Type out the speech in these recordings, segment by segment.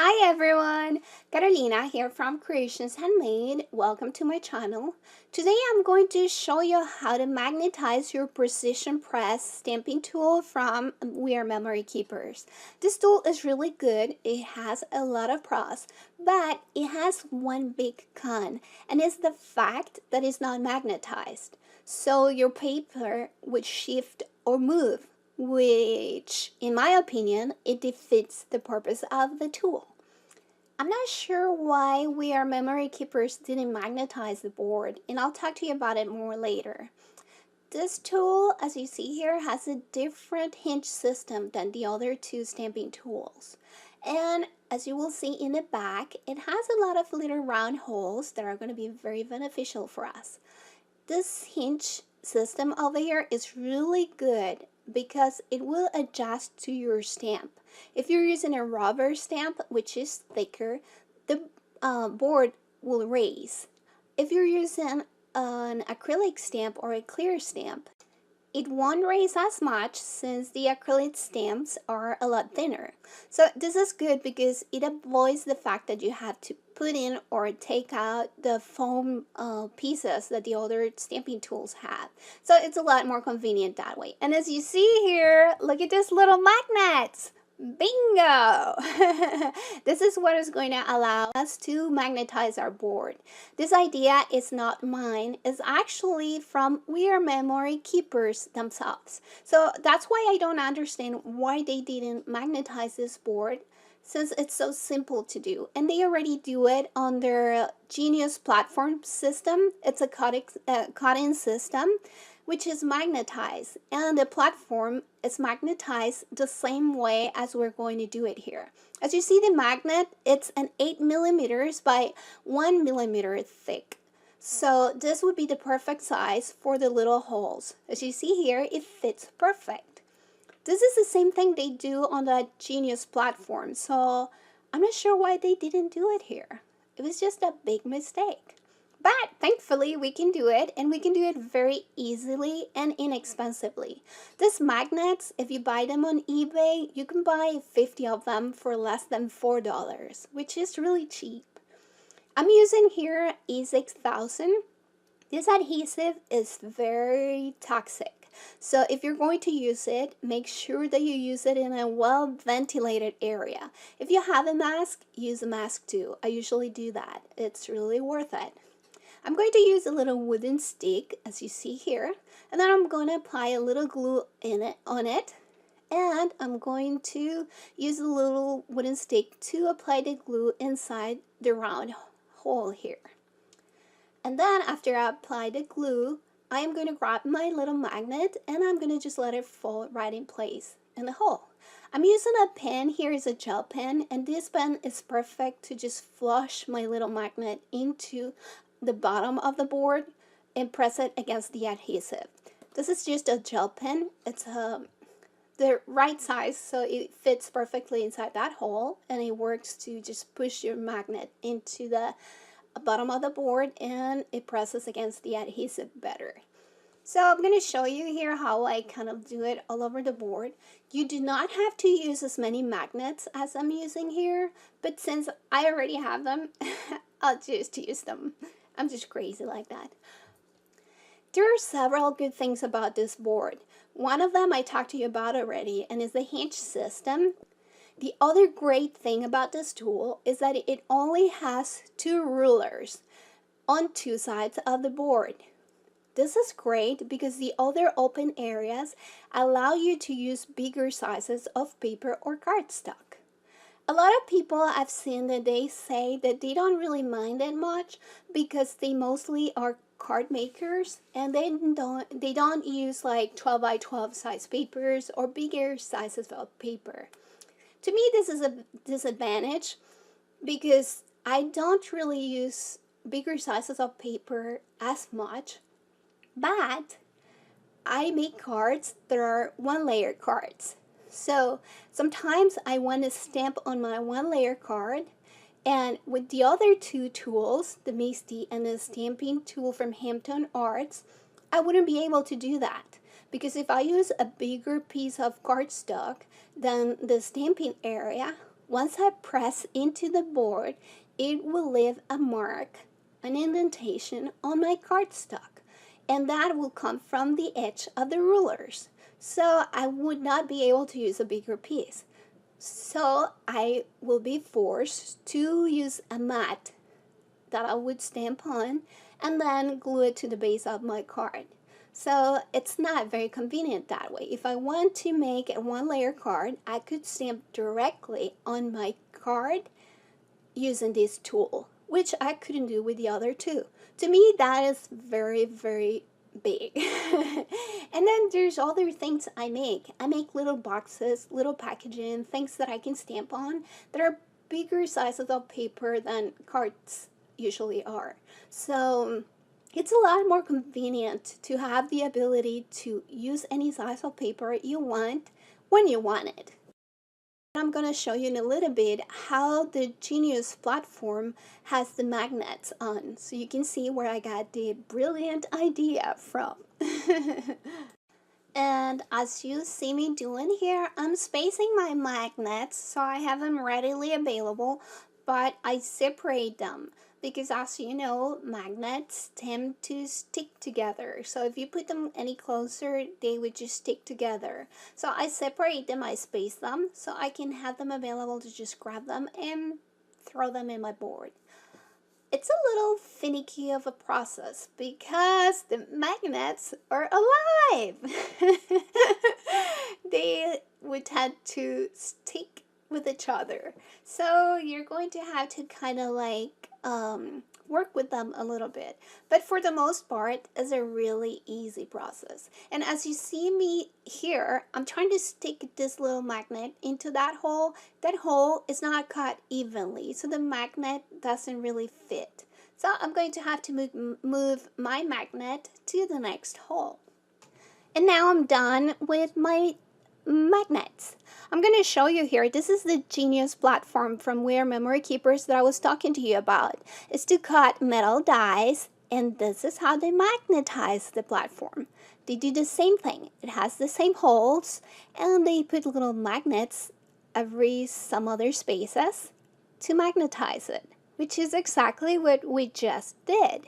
Hi everyone, Carolina here from Creations Handmade. Welcome to my channel. Today I'm going to show you how to magnetize your Precision Press stamping tool from We Are Memory Keepers. This tool is really good. It has a lot of pros, but it has one big con, and it's the fact that it's not magnetized. So your paper would shift or move, which in my opinion it defeats the purpose of the tool. I'm not sure why We Are Memory Keepers didn't magnetize the board, and I'll talk to you about it more later. This tool, as you see here, has a different hinge system than the other two stamping tools. And as you will see in the back, it has a lot of little round holes that are going to be very beneficial for us. This hinge system over here is really good because it will adjust to your stamp. If you're using a rubber stamp, which is thicker, the board will raise. If you're using an acrylic stamp or a clear stamp, it won't raise as much since the acrylic stamps are a lot thinner. So this is good because it avoids the fact that you have to put in or take out the foam pieces that the other stamping tools have. So it's a lot more convenient that way. And as you see here, look at these little magnets. Bingo! This is what is going to allow us to magnetize our board. This idea is not mine. It's actually from We Are Memory Keepers themselves. So that's why I don't understand why they didn't magnetize this board, since it's so simple to do. And they already do it on their Genius platform system. It's a cutting system, which is magnetized, and the platform is magnetized the same way as we're going to do it here. As you see, the magnet, it's an 8 millimeters by 1 millimeter thick. So this would be the perfect size for the little holes. As you see here, it fits perfect. This is the same thing they do on the Genius platform, so I'm not sure why they didn't do it here. It was just a big mistake. But thankfully we can do it, and we can do it very easily and inexpensively. These magnets, if you buy them on eBay, you can buy 50 of them for less than $4, which is really cheap. I'm using here E6000. This adhesive is very toxic. So if you're going to use it, make sure that you use it in a well-ventilated area. If you have a mask, use a mask too. I usually do that. It's really worth it. I'm going to use a little wooden stick, as you see here, and then I'm going to apply a little glue on it, and I'm going to use a little wooden stick to apply the glue inside the round hole here. And then after I apply the glue, I am going to grab my little magnet and I'm going to just let it fall right in place in the hole. I'm using a pen. Here is a gel pen, and this pen is perfect to just flush my little magnet into the bottom of the board and press it against the adhesive. This is just a gel pen. It's the right size, so it fits perfectly inside that hole, and it works to just push your magnet into the bottom of the board, and it presses against the adhesive better. So I'm going to show you here how I kind of do it all over the board. You do not have to use as many magnets as I'm using here, but since I already have them, I'll just use them. I'm just crazy like that. There are several good things about this board. One of them I talked to you about already, and is the hinge system. The other great thing about this tool is that it only has 2 rulers on 2 sides of the board. This is great because the other open areas allow you to use bigger sizes of paper or cardstock. A lot of people I've seen that they say that they don't really mind it much because they mostly are card makers, and they don't use like 12 by 12 size papers or bigger sizes of paper. To me, this is a disadvantage because I don't really use bigger sizes of paper as much, but I make cards that are 1-layer cards. So sometimes I want to stamp on my 1-layer card, and with the other 2 tools, the Misty and the stamping tool from Hampton Arts, I wouldn't be able to do that. Because if I use a bigger piece of cardstock, then the stamping area once I press into the board, it will leave a mark, an indentation on my cardstock, and that will come from the edge of the rulers. So I would not be able to use a bigger piece. So I will be forced to use a mat that I would stamp on and then glue it to the base of my card. So it's not very convenient that way. If I want to make a one layer card, I could stamp directly on my card using this tool, which I couldn't do with the other two. To me, that is very, very big. And then there's other things I make. I make little boxes, little packaging, things that I can stamp on that are bigger sizes of paper than cards usually are. So it's a lot more convenient to have the ability to use any size of paper you want when you want it. I'm going to show you in a little bit how the Genius platform has the magnets on, so you can see where I got the brilliant idea from. And as you see me doing here, I'm spacing my magnets so I have them readily available, but I separate them because, as you know, magnets tend to stick together. So if you put them any closer, they would just stick together. So I separate them, I space them so I can have them available to just grab them and throw them in my board. It's a little finicky of a process because the magnets are alive. They would tend to stick with each other. So you're going to have to kind of like work with them a little bit. But for the most part, it's a really easy process. And as you see me here, I'm trying to stick this little magnet into that hole. That hole is not cut evenly, so the magnet doesn't really fit. So I'm going to have to move my magnet to the next hole. And now I'm done with my magnets. I'm going to show you here. This is the Genius platform from Wear Memory Keepers that I was talking to you about. It's to cut metal dies, and this is how they magnetize the platform. They do the same thing. It has the same holes, and they put little magnets every some other spaces to magnetize it, which is exactly what we just did.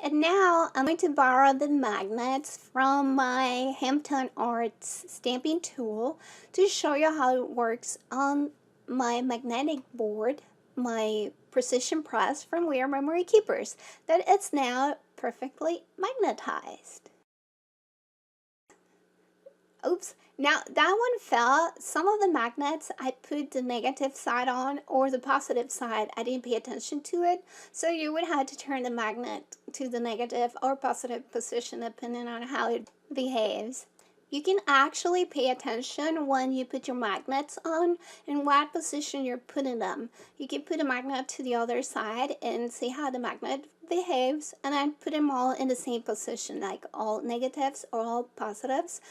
And now I'm going to borrow the magnets from my Hampton Arts stamping tool to show you how it works on my magnetic board, my Precision Press from Wear Memory Keepers, that it's now perfectly magnetized. Oops, now that one fell. Some of the magnets I put the negative side on, or the positive side, I didn't pay attention to it. So you would have to turn the magnet to the negative or positive position depending on how it behaves. You can actually pay attention when you put your magnets on and what position you're putting them. You can put a magnet to the other side and see how the magnet behaves, and then put them all in the same position, like all negatives or all positives.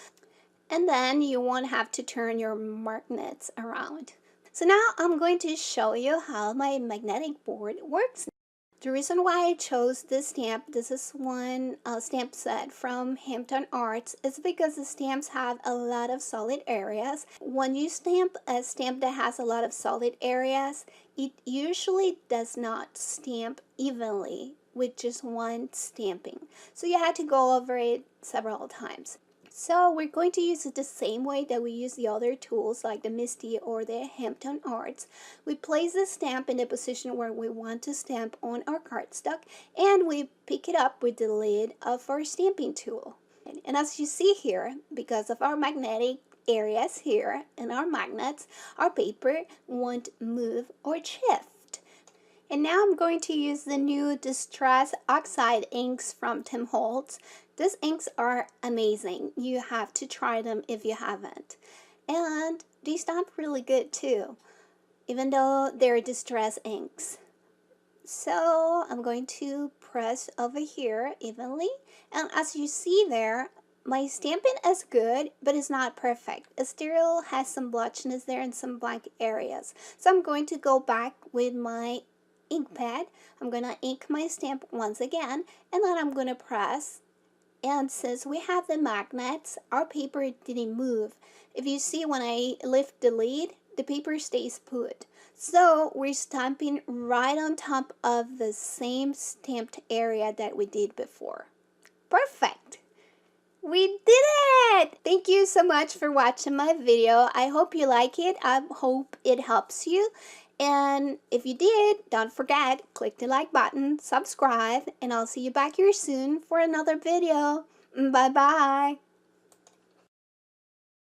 And then you won't have to turn your magnets around. So now I'm going to show you how my magnetic board works. The reason why I chose this stamp, this is one stamp set from Hampton Arts, is because the stamps have a lot of solid areas. When you stamp a stamp that has a lot of solid areas, it usually does not stamp evenly with just one stamping. So you had to go over it several times. So we're going to use it the same way that we use the other tools like the Misty or the Hampton Arts. We place the stamp in the position where we want to stamp on our cardstock, and we pick it up with the lid of our stamping tool. And as you see here, because of our magnetic areas here and our magnets, our paper won't move or shift. And now I'm going to use the new Distress Oxide inks from Tim Holtz. These inks are amazing. You have to try them if you haven't. And they stamp really good too, even though they're distress inks. So I'm going to press over here evenly. And as you see there, my stamping is good, but it's not perfect. It still has some blotchiness there and some blank areas. So I'm going to go back with my ink pad. I'm going to ink my stamp once again, and then I'm going to press. And since we have the magnets, our paper didn't move. If you see when I lift the lid, the paper stays put. So we're stamping right on top of the same stamped area that we did before. Perfect! We did it! Thank you so much for watching my video. I hope you like it. I hope it helps you. And if you did, don't forget, click the like button, subscribe, and I'll see you back here soon for another video. Bye-bye.